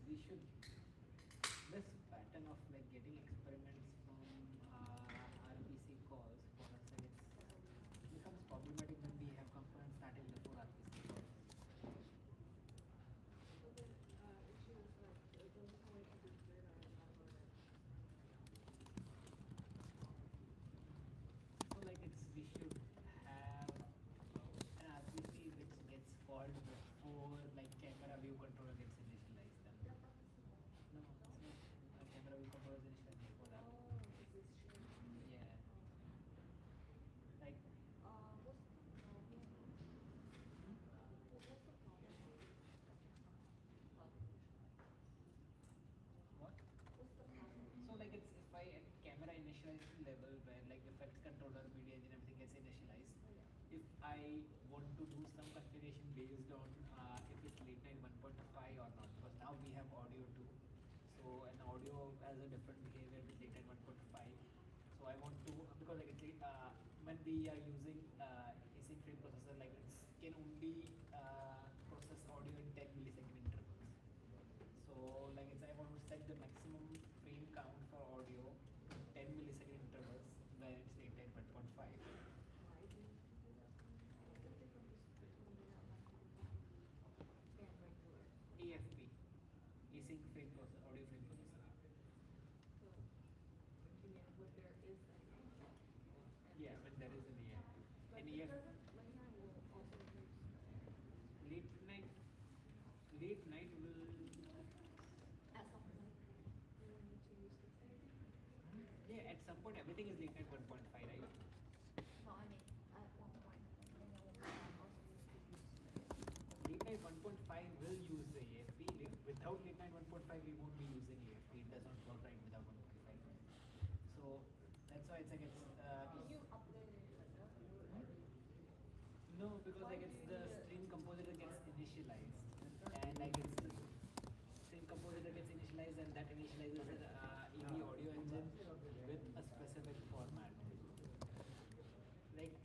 we should this pattern of like getting experiments from RPC calls for us like it becomes problematic when we have components starting before RPC calls. So the issue is like those coincidences that are not ordered. So like we should have an RPC which gets called before like camera view controller gets initialized. Then. No, it's not. Camera view controller is initialized before that. Oh, is this shared? Yeah. Like What's the problem? What's the problem with what? What's the problem? So like it's if I at camera initialization level where like effects controller, media engine, everything gets initialized. Oh, yeah. If I want to do some configuration based on if it's late night 1.5 or not, because now we have audio too. So an audio has a different behavior with late night 1.5. So I want to because like it's when we are using async frame processor, like it can only process audio in 10 millisecond intervals. So like it's I want to set the maximum frame count for audio 10 millisecond intervals when it's late night 1.5. Why do you do that? What's the difference between and regular? AFP, async frame processor, audio frame processor. So, you mean when there is an Yeah, when there is an AFP. But An it AFP, doesn't, like that will also use. late night, late night will. At some point, you will need to use the same. Yeah, at some point everything is late night 1.5, right? No, I mean, at one point, then it will also need to use. Late night 1.5 will use the AFP. Without late night 1.5, we won't be using AFP. It does not work right without 1.5. So that's why it's like it's. Can you update it like that? No, because like it's the stream compositor gets initialized, and like it's the stream compositor gets initialized, and that initializes an EV audio engine with a specific format. Like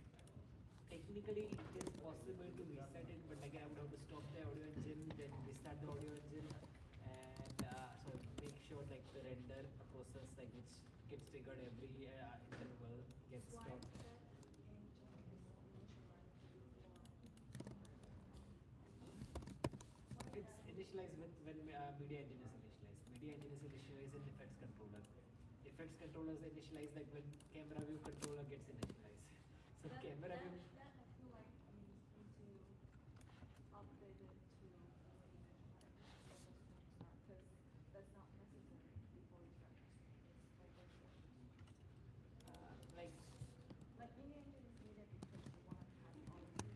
technically, it is possible to reset it, but like I would have to stop the audio engine, then restart the audio engine, and so make sure like the render process like which gets triggered every interval gets Why stopped. that engine is initialized before? It's initialized with when media engine is initialized. Media engine is initialized in effects controller. Effects controller is initialized like when camera view controller gets initialized. So camera view. That I feel like you need to update it to because that's not necessary before you start. It's Like like any engine is needed because you want to have all of it.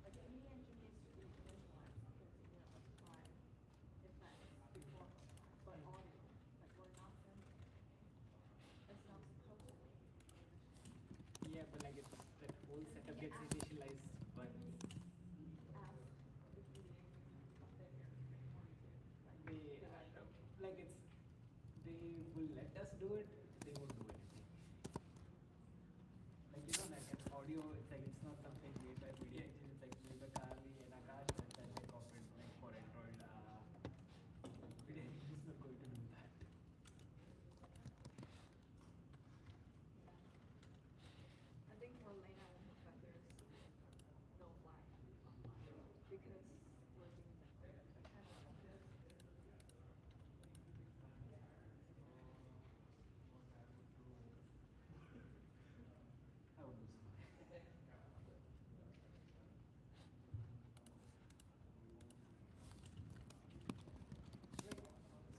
Like any engine needs to be initialized because you want to apply effects before, but audio, like we're not sending. It's not supposed to be. yeah, but like it's that whole setup gets initialized once. Ask if you update it. They like it's they will let us do it. They won't do anything. Like like an audio, it's like it's not something made by media engine. It's like made by Carly and Akash, and then they corporate like for Android. Media engine is not going to do that. I think for late night offenders, don't fly because we're doing that kind of I would do so.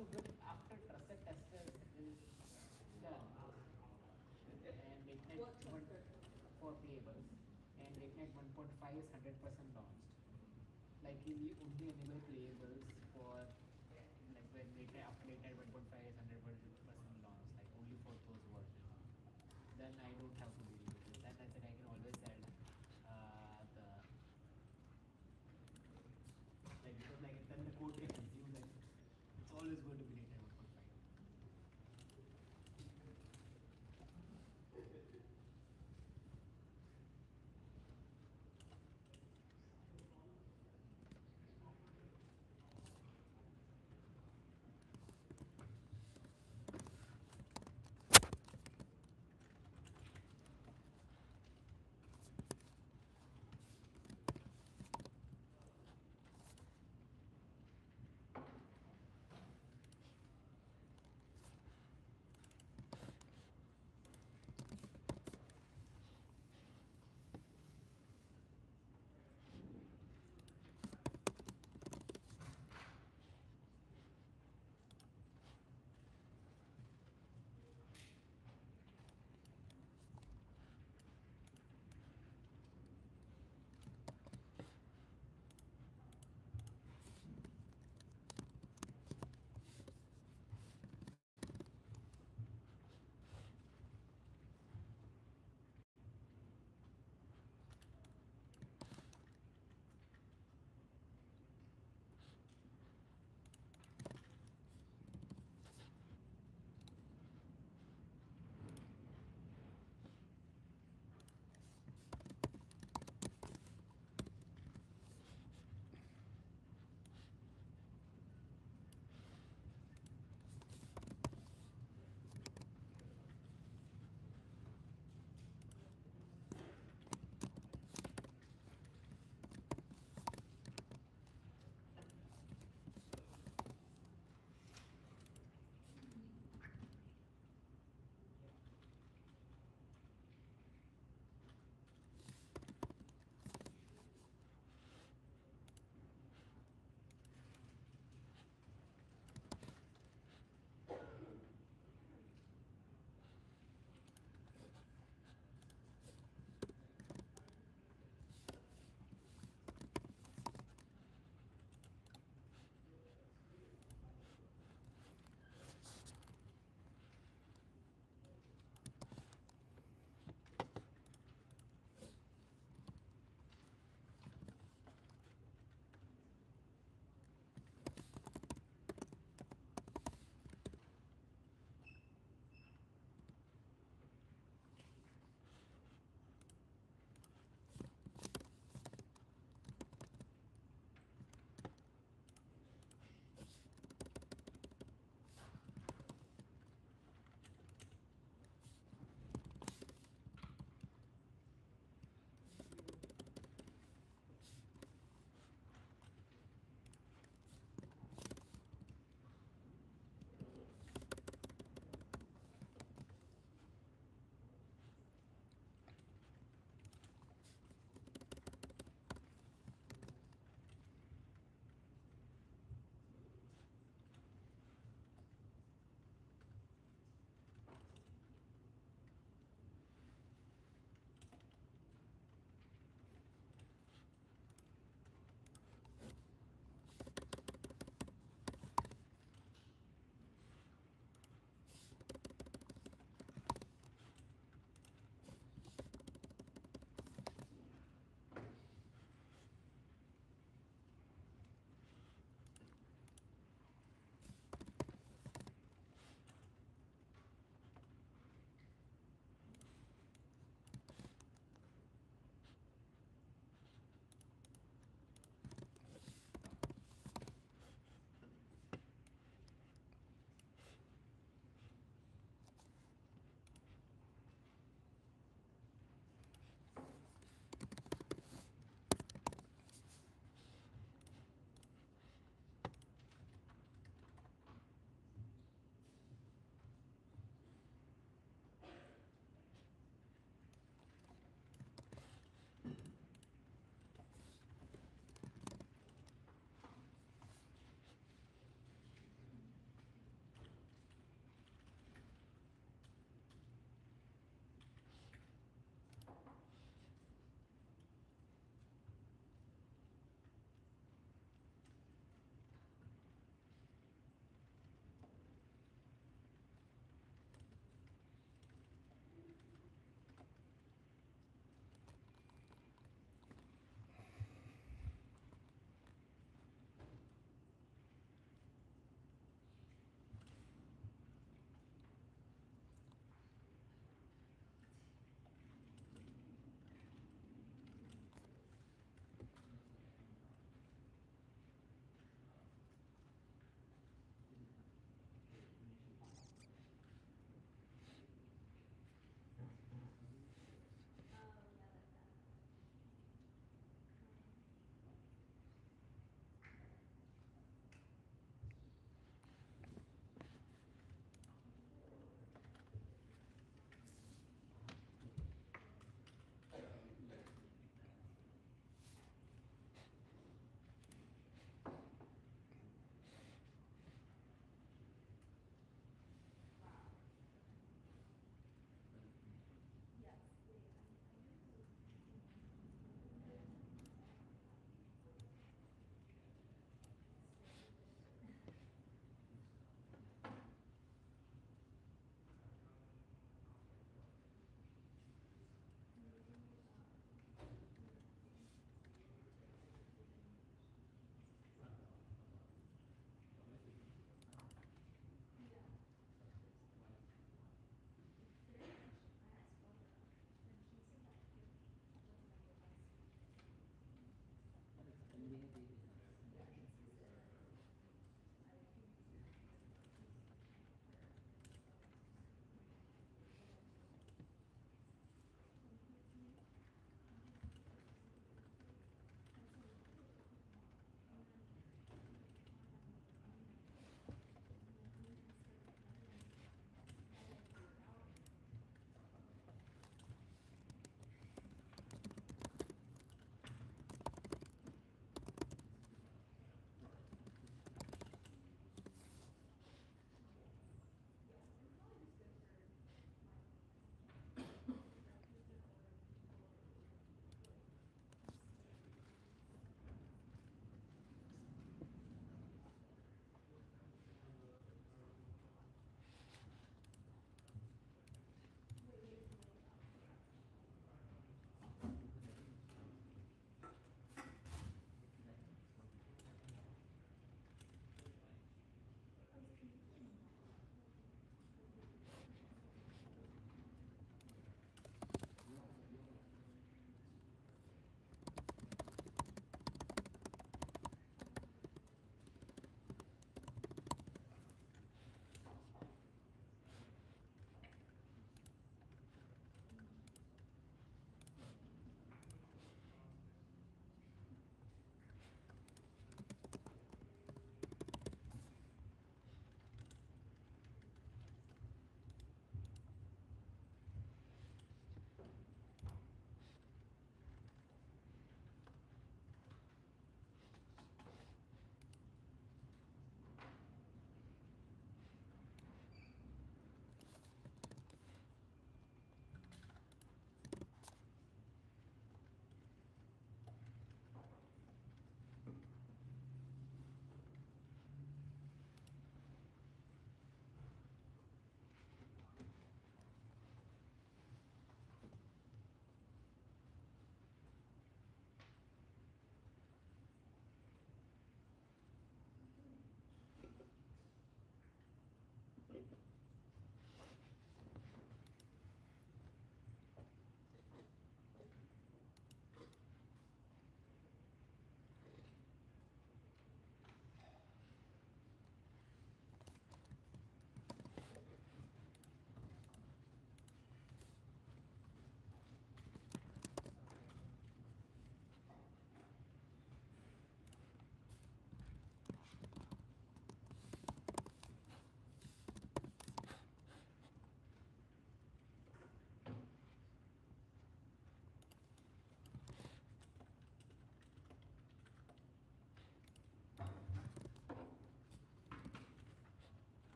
So after trusted testers is done, and LateNet What one trusted? for playables, and LateNet 1.5 is 100% launched. Like we only enable playables for like when LateNet 1.5 is 100% launched, like only for those versions. Then I don't have to deal with it. Then I said I can always add the like because like then the code gets assumed like it's always going to be LateNet 1.5.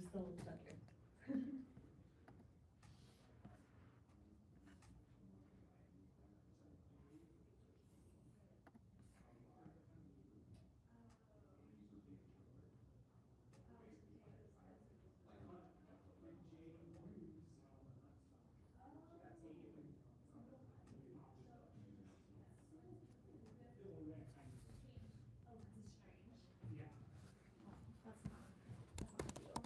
still better. That's not ideal.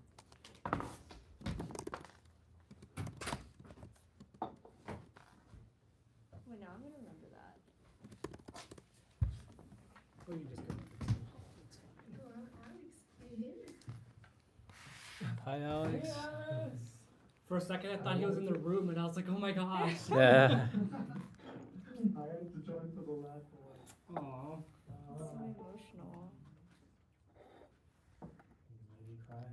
Wait, now I'm gonna remember that. Or you just go. It's fine. Hello, Alex. Are you here? Hi, Alex. For a second, I thought he was in the room, and I was like, "Oh my gosh!" Yeah. I had to join for the last one. Aww. It's so emotional. Made me cry.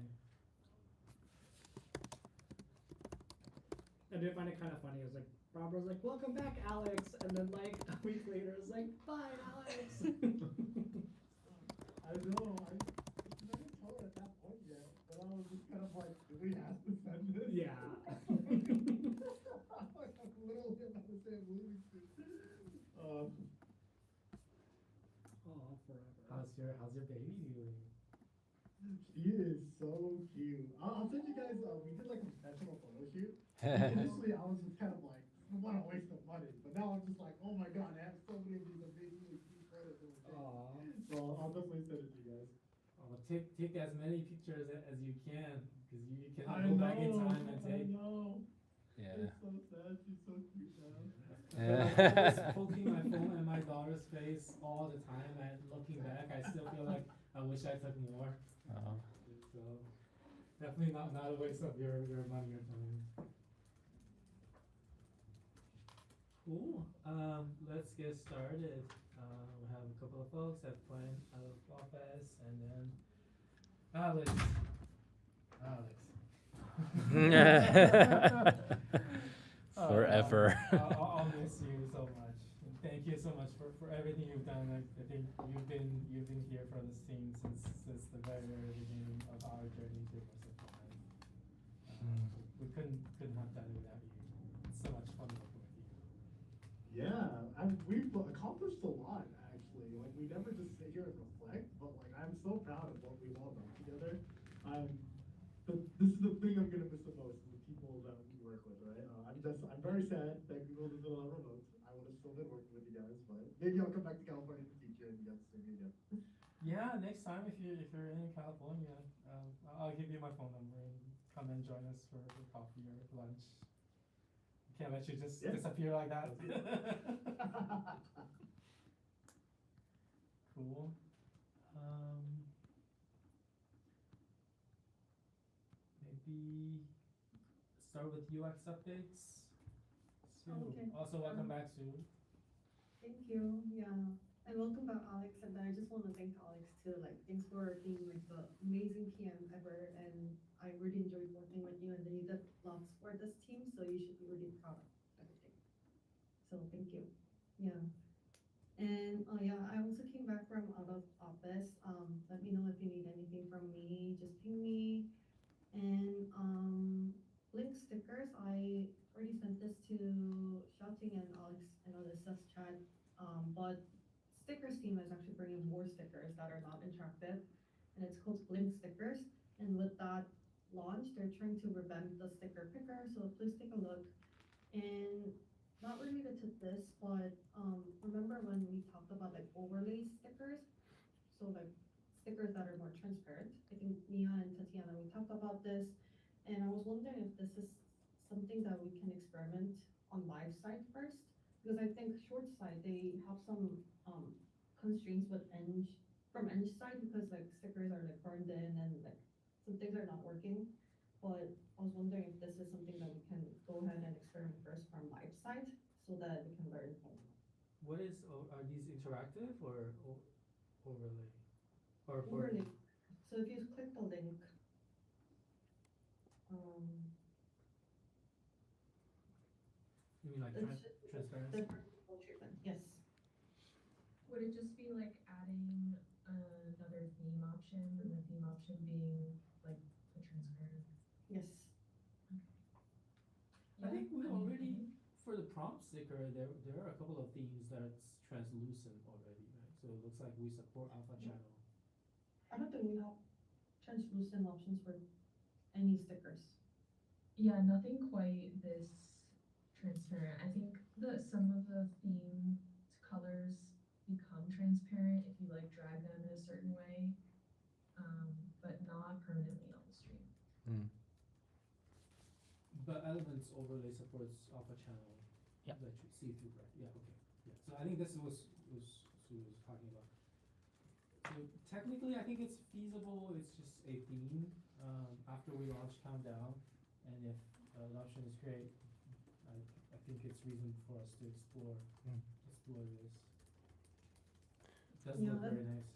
I did find it kind of funny. It was like, Barbara's like, "Welcome back, Alex," and then like a week later, it's like, "Bye, Alex." I know, I didn't tell her at that point yet, but I was just kind of like, do we have to send this? Yeah. I'm like, I'm literally about to say I'm leaving soon. Oh, forever. How's your baby doing? She is so cute. I'll send you guys, we did like a professional photo shoot. Initially, I was just kind of like, what a waste of money. But now I'm just like, oh my god, I have so many of these amazingly cute photos in the thing. Aw. So I'll definitely send it to you guys. Oh, take as many pictures as you can, because you can I go back in know, time and I take. know. Yeah. It's so sad. She's so cute now. I was poking my phone at my daughter's face all the time, and looking back, I still feel like I wish I took more. So definitely not a waste of your money or time. Cool. Let's get started. We have a couple of folks that plan out of office, and then Alex. Forever. I'll miss you so much. And thank you so much for everything you've done. I think you've been here for this team since the very beginning of our journey to Versify. We couldn't have done it without you. It's so much fun working with you. Yeah, we've accomplished a lot actually. Like we never just sit here and reflect, but like I'm so proud of what we've all done together. This is the thing I'm gonna miss the most, the people that we work with, right? I'm very sad that Google doesn't allow remote. I would have still been working with you guys, but maybe I'll come back to California in the future and get to see you again. Yeah, next time if you're in California, I'll give you my phone number and come and join us for coffee or lunch. Can't let you just Yeah. disappear like that. Sounds good. Cool. Maybe start with UX updates. Sue. Okay. Also, welcome back, Sue. Thank you, yeah. And welcome back, Alex. And I just want to thank Alex too. Like, thanks for being like the amazing PM ever. And I really enjoyed working with you. And then you did lots for this team, so you should be really proud of everything. So thank you. Yeah. And yeah, I also came back from out of office. Let me know if you need anything from me. Just ping me. And link stickers. I already sent this to Shouting and Alex. I know this says chat. But stickers team is actually bringing more stickers that are not interactive, and it's called Blink Stickers. And with that launch, they're trying to revamp the sticker picker. So please take a look. And not related to this, but remember when we talked about like overlay stickers? So like stickers that are more transparent. I think Mia and Tatiana, we talked about this, and I was wondering if this is something that we can experiment on live site first, because I think short site they have some constraints with Eng from Eng side, because like stickers are like burned in and like some things are not working. But I was wondering if this is something that we can go ahead and experiment first from live site so that we can learn. What is, are these interactive or overlay? Or Overlay. So if you click the link, you mean like it should be transparency? the vertical treatment. Yes. Would it just be like adding another theme option, and the theme option being like a transparent sticker, there are a couple of themes that's translucent already, right? So it looks like we support alpha channel. I don't think we have translucent options for any stickers. Yeah, nothing quite this transparent. I think that some of the themed colors become transparent if you like drag them in a certain way, but not permanently on the stream. But Elements overlay supports alpha channel. Yeah. That you see through, right? Yeah, okay. Yeah. So I think this was Sue was talking about. So technically, I think it's feasible. It's just a theme. After we launch Countdown, and if adoption is great, I think it's reason for us to explore this. It does Yeah, look that- very nice.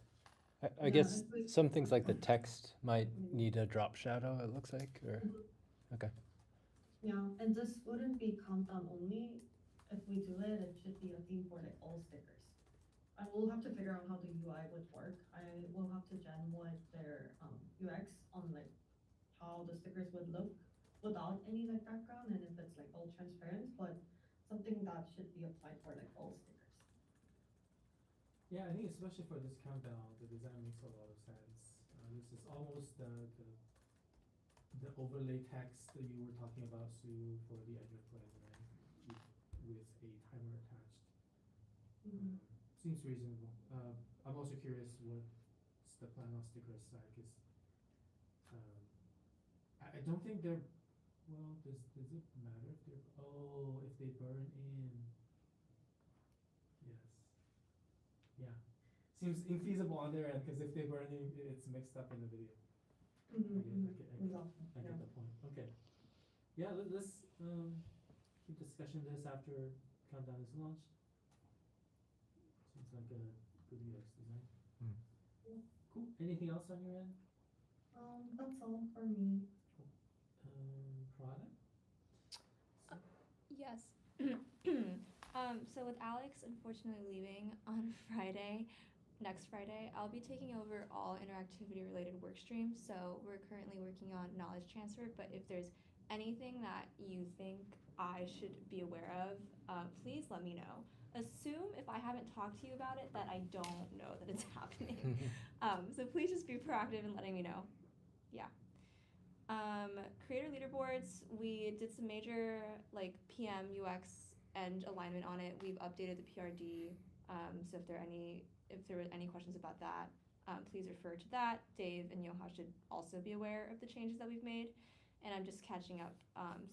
I Yeah, guess if we- some things like the text might need a drop shadow, it looks like, or, okay. Yeah, and this wouldn't be countdown only. If we do it, it should be a theme for like all stickers. I will have to figure out how the UI would work. I will have to gen what their UX on like how the stickers would look without any like background and if it's like all transparent, but something that should be applied for like all stickers. Yeah, I think especially for this Countdown, the design makes a lot of sense. This is almost the overlay text that you were talking about, Sue, for the edge of plan, right? With a timer attached. Mhm. Seems reasonable. I'm also curious what's the plan on sticker side, cause, I don't think they're, well, does it matter if they're, if they burn in? Yes. Yeah. Seems infeasible on their end, cause if they burn in, it's mixed up in the video. Mhm, I mhm, get exactly, I get yeah. the point, okay. Yeah, let's, keep discussion this after Countdown is launched. Seems like a good UX design. Yeah. Cool, anything else on your end? That's all for me. Product? Yes. So with Alex unfortunately leaving on Friday, next Friday, I'll be taking over all interactivity related work streams. So we're currently working on knowledge transfer, but if there's anything that you think I should be aware of, please let me know. Assume if I haven't talked to you about it that I don't know that it's happening. So please just be proactive in letting me know. Yeah. Creator leaderboards, we did some major like PM, UX, and alignment on it. We've updated the PRD. So if there were any questions about that, please refer to that. Dave and Yoha should also be aware of the changes that we've made. And I'm just catching up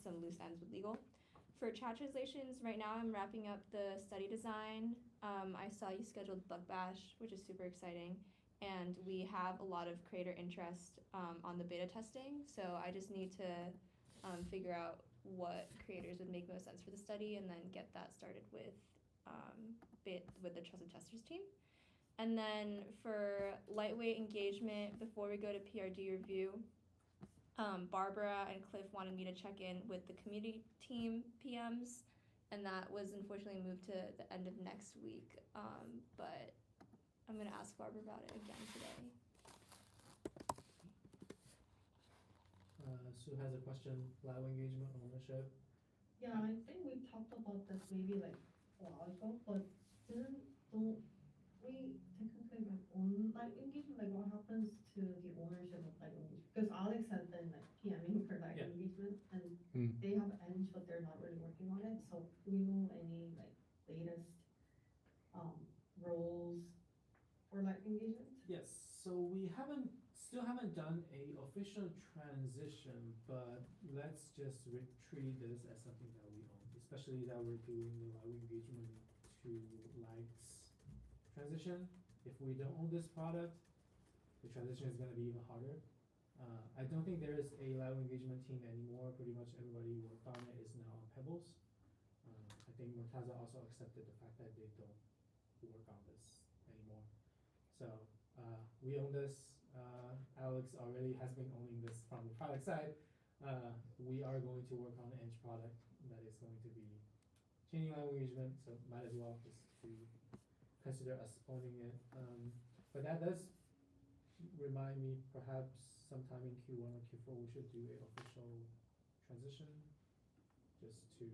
some loose ends with legal. For chat translations, right now I'm wrapping up the study design. I saw you scheduled Bug Bash, which is super exciting. And we have a lot of creator interest on the beta testing. So I just need to figure out what creators would make most sense for the study and then get that started with the Trusted Testers team. And then for lightweight engagement, before we go to PRD review, Barbara and Cliff wanted me to check in with the community team PMs, and that was unfortunately moved to the end of next week. But I'm gonna ask Barbara about it again today. Sue has a question, live engagement ownership. Yeah, I think we talked about this maybe like a while ago, but don't we technically like own live engagement? Like what happens to the ownership of live engagement? Because Alex has been like PMing for live Yeah. engagement and Mm. they have Eng, but they're not really working on it. So do we know any like latest roles for live engagement? Yes, so we still haven't done a official transition, but let's just treat this as something that we own, especially that we're doing the live engagement to likes transition. If we don't own this product, the transition is gonna be even harder. I don't think there is a live engagement team anymore. Pretty much everybody who worked on it is now on Pebbles. I think Murtaza also accepted the fact that they don't work on this anymore. So we own this. Alex already has been owning this from the product side. We are going to work on an Eng product that is going to be changing live engagement, so might as well just to consider us owning it. But that does remind me perhaps sometime in Q1 or Q4 we should do a official transition just to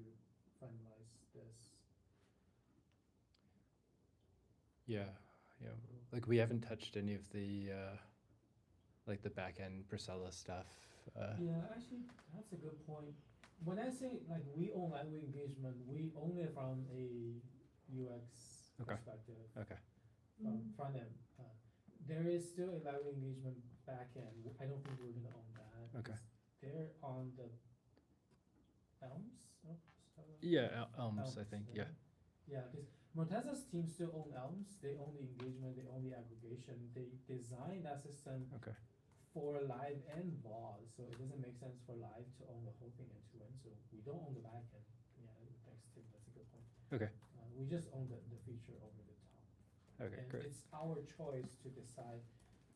finalize this Yeah, yeah. Like we haven't touched any of the like the back end Priscilla stuff. Yeah, actually, that's a good point. When I say like we own Lively Engagement, we own it from a UX Okay. perspective, Okay. from front end. There is still a Lively Engagement back end. I don't think we're gonna own that. Okay. because They're on the Elms? Oh, Priscilla? Yeah, Elms, I think. Yeah. Yeah, because Monteza's team still own Elms. They own the engagement. They own the aggregation. They designed that system Okay. for live and VOD, so it doesn't make sense for live to own the whole thing end to end. So we don't own the back end. Yeah, thanks Tim. That's a good point. Okay. We just own the feature over the top. Okay. And Great. it's our choice to decide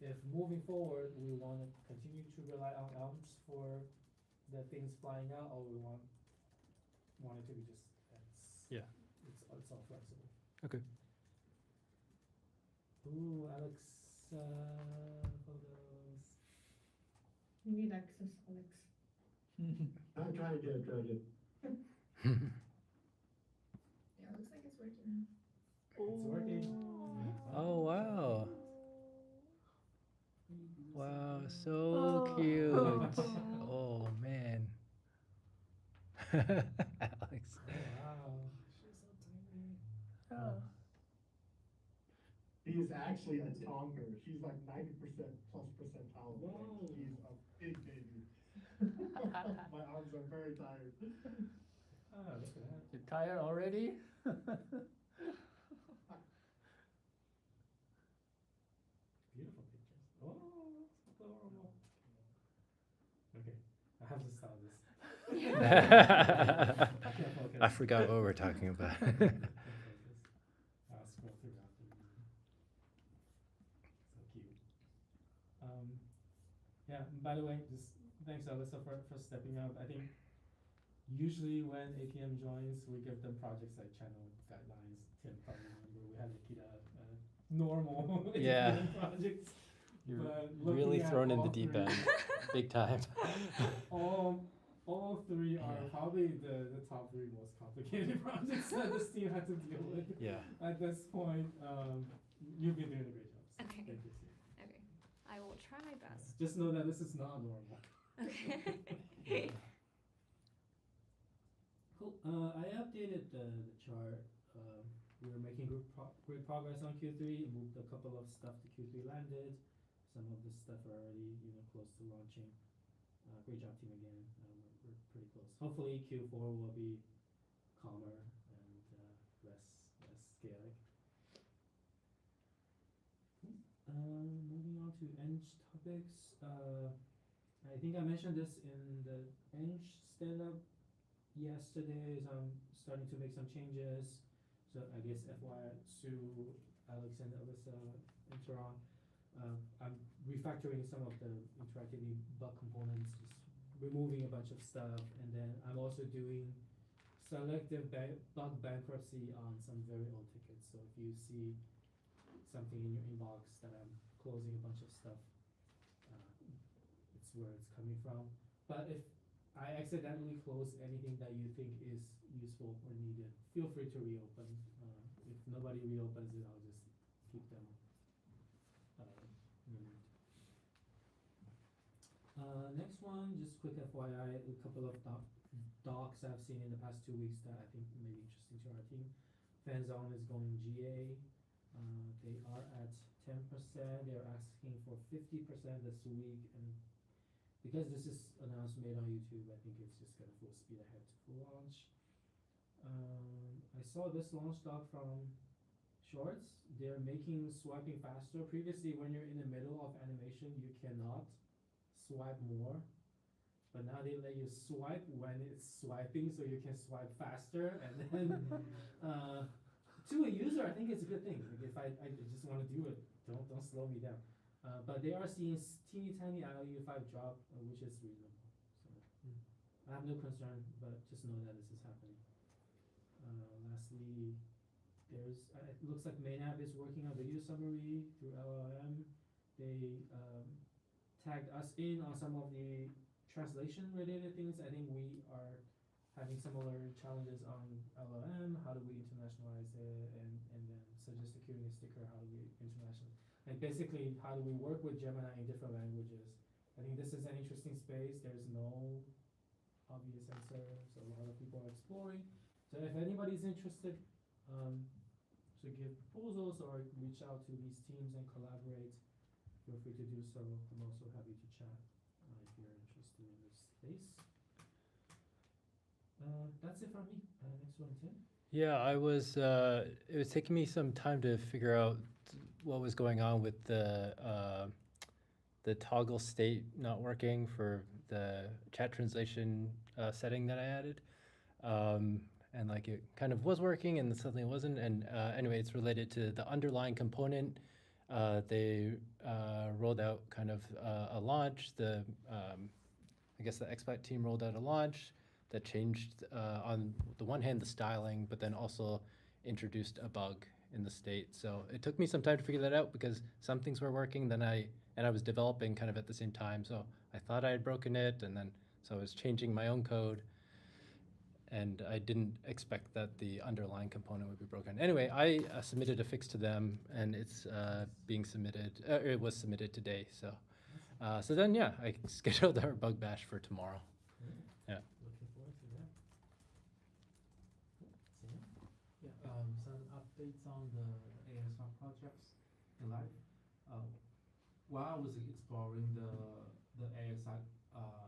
if moving forward we want to continue to rely on Elms for the things flying out, or we want it to be just Yeah. it's all flexible. Okay. Ooh, Alex photos. You need access, Alex. I'm trying to get it, Yeah, it looks like it's working. It's working. Oh wow. Wow, so cute. Oh man. Alex. Wow. She's so tiny. Oh. He is actually a tonger. She's like 90% plus percentile. Whoa. He's a big baby. My arms are very tired. Oh, look at that. You're tired already? Beautiful pictures. Oh, that's adorable. Okay, I have to stop this. I can't focus. I forgot what we're talking about. Can't focus. I'll scroll through after the meeting. So cute. Yeah, by the way, just thanks Alyssa for stepping up. I think usually when APM joins, we give them projects like channel guidelines. Tim probably remember we had Nikita normal Yeah. APM projects. You're But really looking at thrown in all the deep three- end, big time. all three are Yeah. probably the top three most complicated projects that this team had to deal with. Yeah. At this point, you've been doing a great job. So Okay. thank you, Steve. Okay, I will try my best. Just know that this is not normal. Okay. Cool. I updated the chart. We were making great progress on Q3. Moved a couple of stuff to Q3 landed. Some of the stuff are already close to launching. Great job, team, again. We're pretty close. Hopefully Q4 will be calmer and less chaotic. Moving on to Eng topics. I think I mentioned this in the Eng stand-up yesterday. Is I'm starting to make some changes. So I guess FYI, Sue, Alex, and Alyssa, and Teron. I'm refactoring some of the interactivity bug components, just removing a bunch of stuff, and then I'm also doing selective bug bankruptcy on some very old tickets. So if you see something in your inbox that I'm closing a bunch of stuff, it's where it's coming from. But if I accidentally close anything that you think is useful or needed, feel free to reopen. If nobody reopens it, I'll just keep them removed. Next one, just quick FYI, a couple of docs I've seen in the past 2 weeks that I think may be interesting to our team. Fanzone is going GA. They are at 10%. They're asking for 50% this week, and because this is announced made on YouTube, I think it's just gonna full speed ahead to full launch. I saw this launch doc from Shorts. They're making swiping faster. Previously, when you're in the middle of animation, you cannot swipe more, but now they let you swipe when it's swiping, so you can swipe faster. And then to a user, I think it's a good thing. Like if I just want to do it, don't slow me down. But they are seeing teeny tiny IOU5 drop, which is reasonable. So I have no concern, but just know that this is happening. Lastly, it looks like Mainapp is working on video summary through LLM. They tagged us in on some of the translation related things. I think we are having similar challenges on LLM, how do we internationalize it, and then suggest security sticker, how do we internationalize? Like basically, how do we work with Gemini in different languages? I think this is an interesting space. There's no obvious answer, so a lot of people are exploring. So if anybody's interested to give proposals or reach out to these teams and collaborate, feel free to do so. I'm also happy to chat if you're interested in this space. That's it from me. Next one, Tim. Yeah, it was taking me some time to figure out what was going on with the toggle state not working for the chat translation setting that I added. And like it kind of was working and then suddenly it wasn't. And anyway, it's related to the underlying component. They rolled out kind of a launch. I guess the XBAT team rolled out a launch that changed on the one hand the styling, but then also introduced a bug in the state. So it took me some time to figure that out because some things were working. Then I was developing kind of at the same time. So I thought I had broken it, and then so I was changing my own code. And I didn't expect that the underlying component would be broken. Anyway, I submitted a fix to them, and it's being submitted. It was submitted today. So, so then yeah, I scheduled our bug bash for tomorrow. Yeah. Looking forward to that. Sam? Yeah, some updates on the ASR projects in life. While I was exploring the ASI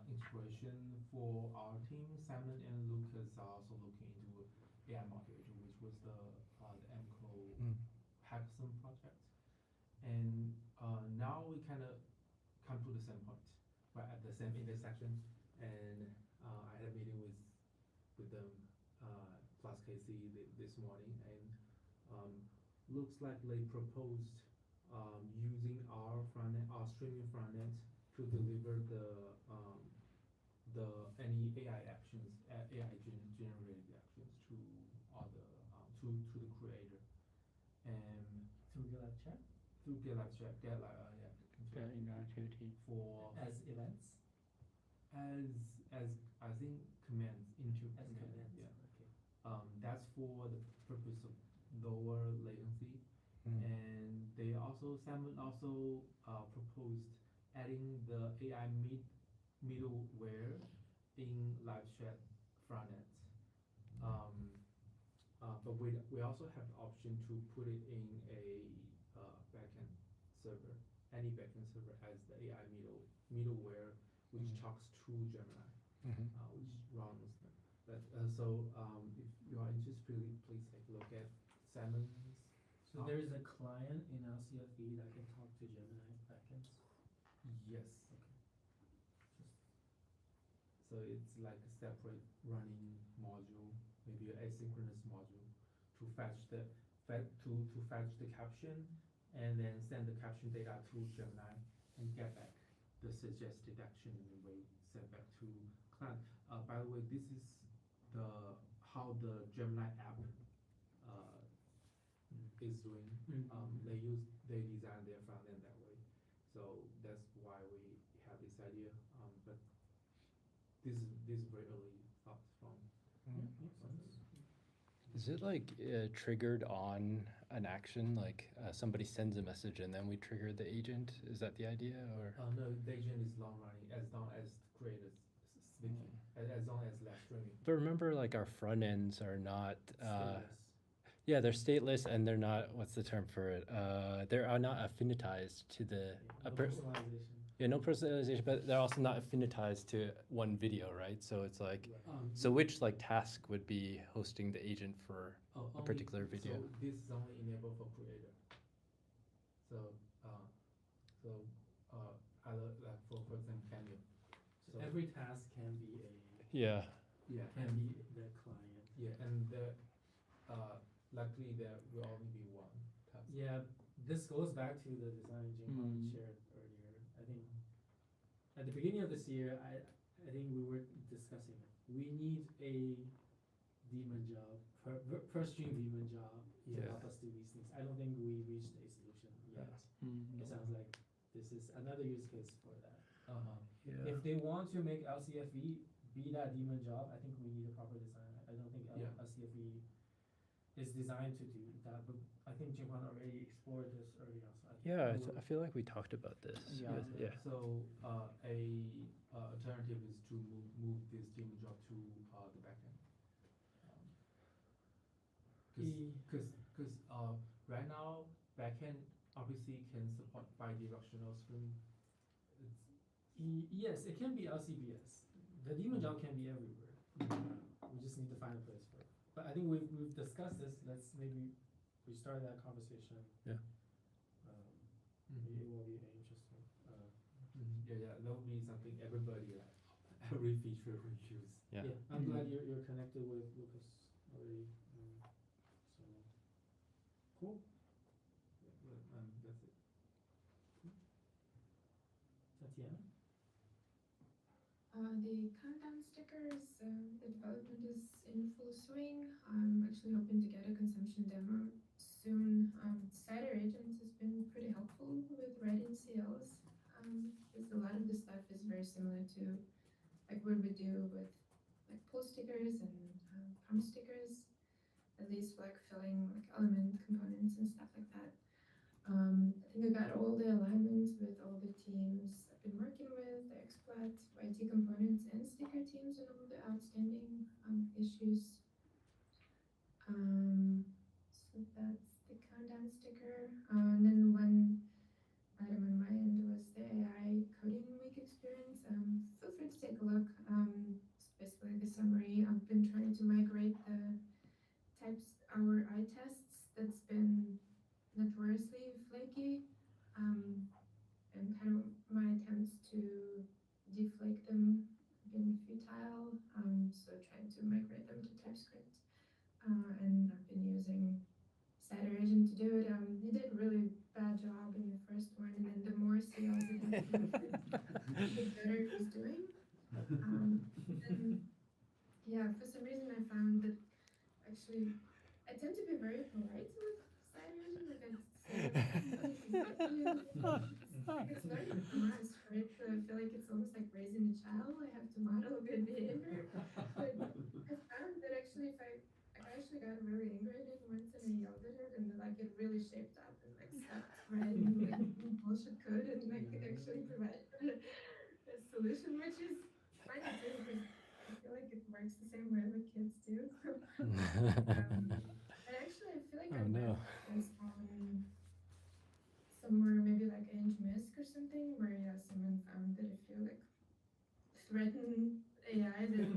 integration for our team, Simon and Lucas are also looking into AI moderator, which was the MCO hackathon project. And now we kind of come to the same point, right at the same intersection. And I had a meeting with them plus KC this morning, and looks like they proposed using our streaming front end to deliver any AI actions, AI generated actions to other to the creator, and Through GitLab chat? through GitLab chat, Interactivity. for As events? as I think commands into As commands, yeah. okay. That's for the purpose of lower latency. And they also, Simon also proposed adding the AI middleware in live chat front end. But we also have the option to put it in a backend server, any backend server as the AI middleware, which talks to Gemini, which runs them. But so if you are interested, please take a look at Simon's. So there is a client in LCFE that can talk to Gemini backends? Yes. Okay. So it's like a separate running module, maybe an asynchronous module, to fetch the caption and then send the caption data to Gemini and get back the suggested action and we send back to client. By the way, this is how the Gemini app is doing. They design their front end that way, so that's why we have this idea. But this is very early thoughts from. Is it like triggered on an action? Like somebody sends a message and then we trigger the agent? Is that the idea, or? No, the agent is long running as long as creators speaking, as long as less streaming. But remember, like our front ends are not. Stateless. Yeah, they're stateless and they're not. What's the term for it? They are not affinitized to the. No personalization. Yeah, no personalization, but they're also not affinitized to one video, right? So it's like, Right. so which like task would be hosting the agent for a Only- particular video? So this is only enabled for creator. So either like for example Canyon. So every task can be Yeah. Yeah, can be the client. yeah, and luckily there will only be one task. Yeah, this goes back to the design engine we shared earlier. I think at the beginning of this year, I think we were discussing it. We need a daemon job, per stream daemon job to Yeah. help us do these things. I don't think we reached a solution yet. It sounds like this is another use case for that. Yeah. If they want to make LCFE be that daemon job, I think we need a proper design. I don't think Yeah. LCFE is designed to do that, but I think Jinghwan already explored this early on. So I think Yeah, we'll- I feel like we talked about this. Yeah. Yeah. So, alternative is to move this daemon job to, the backend. Cause right now, backend obviously can support bidirectional stream. Yes, it can be LCBS. The daemon job can be everywhere. We just need to find a place for it. But I think we've discussed this. Let's maybe we start that conversation. Yeah. Maybe it will be interesting. Yeah, that would be something everybody, every feature we use. Yeah. I'm glad you're connected with Lucas already. So cool. That's it. Tatiana. The countdown stickers, the development is in full swing. I'm actually hoping to get a consumption demo soon. Cider Agent has been pretty helpful with writing CLs. Because a lot of the stuff is very similar to like what we do with like pull stickers and pump stickers, at least for like filling like element components and stuff like that. I think I got all the alignments with all the teams I've been working with, the XPlat, YT components, and sticker teams, and all the outstanding issues. So that's the countdown sticker. And then one item on my end was the AI coding week experience. Feel free to take a look. It's basically the summary. I've been trying to migrate the our eye tests that's been notoriously flaky, and kind of my attempts to deflake them have been futile, so trying to migrate them to TypeScript, and I've been using Cider Agent to do it. He did a really bad job in the first one, and then the more CLs it had, the better it was doing. And yeah, for some reason I found that actually I tend to be very polite with Cider Agent, like it's very nice, right? So I feel like it's almost like raising a child. I have to model good behavior. But I found that actually if I actually got really angry at it once and I yelled at it, and like it really shaped up and like stopped writing like bullshit code and like actually provided a solution, which is funny too, because I feel like it works the same way with kids too. And actually I feel like I read this on somewhere, maybe like NGMISC or something, where someone found that if you like threaten AI, then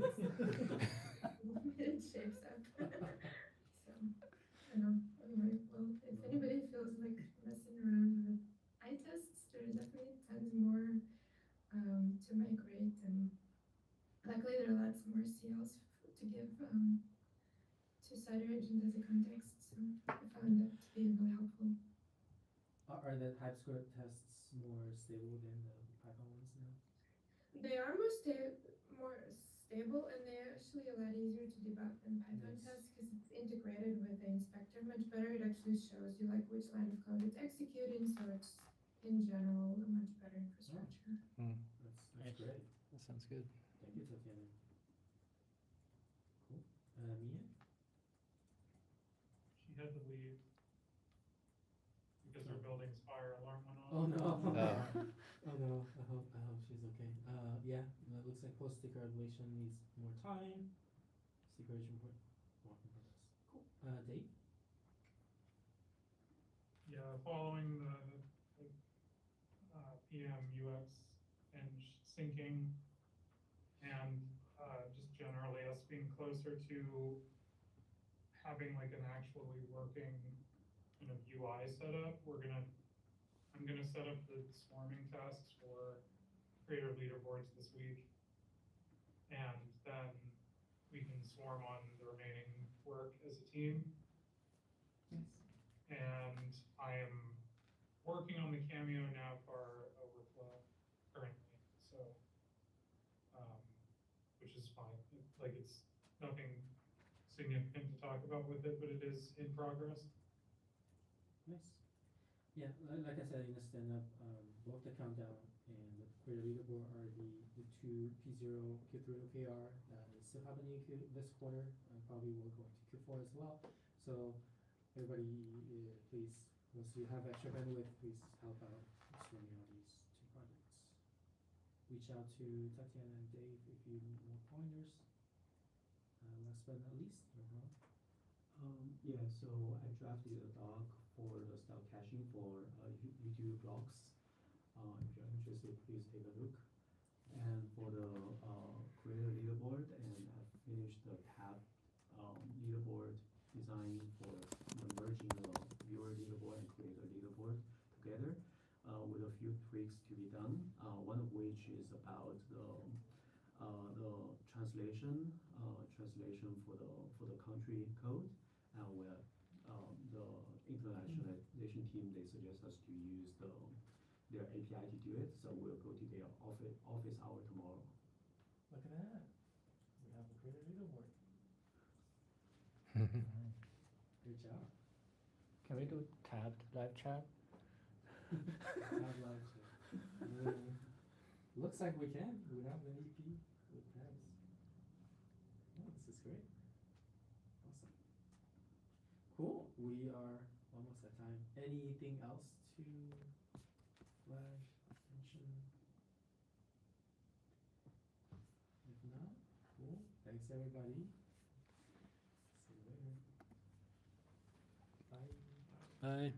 it shapes up. So I don't know. Anyway, well, if anybody feels like messing around with eye tests, there are definitely tons more to migrate, and luckily there are lots more CLs to give to Cider Agent as a context. So I found that to be really helpful. Are the TypeScript tests more stable than the Python ones now? They are more stable, and they're actually a lot easier to debug than Python tests because it's integrated with the inspector much better. It actually shows you like which line of code it's executing, so it's in general a much better infrastructure. That's great. That sounds good. Thank you, Tatiana. Cool. Mia? She had to leave because her building's fire alarm went off. Oh no. Oh. Oh no. I hope she's okay. Yeah, it looks like post sticker evaluation needs more time. Sticker report work in progress. Cool. Dave? Yeah, following the PM UX and syncing, and just generally us being closer to having like an actually working kind of UI setup. I'm gonna set up the swarming tasks for creator leaderboards this week, and then we can swarm on the remaining work as a team. And I am working on the Cameo Navbar overflow currently, so which is fine. Like it's nothing significant to talk about with it, but it is in progress. Nice. Yeah, like I said in the stand-up, both the countdown and the Creator Leaderboard are the two P0, Q3 OKR that is still happening this quarter, and probably will go into Q4 as well. So everybody, please, once you have extra bandwidth, please help out streaming on these two projects. Reach out to Tatiana and Dave if you need more pointers. Last but not least, Ron. Yeah, so I drafted a doc for the style caching for YouTube blogs. If you're interested, please take a look. And for the creator leaderboard, and I finished the tab leaderboard design for merging the viewer leaderboard and creator leaderboard together with a few tweaks to be done. One of which is about the translation for the country code, where the internationalization team, they suggest us to use their API to do it. So we'll go to their office hour tomorrow. Look at that. We have a Creator Leaderboard. Good job. Can we do tabbed live chat? Tab live chat. Looks like we can without the EP with tabs. Oh, this is great. Awesome. Cool. We are almost at time. Anything else to flag, mention? If not, cool. Thanks everybody. See you later. Bye. Bye.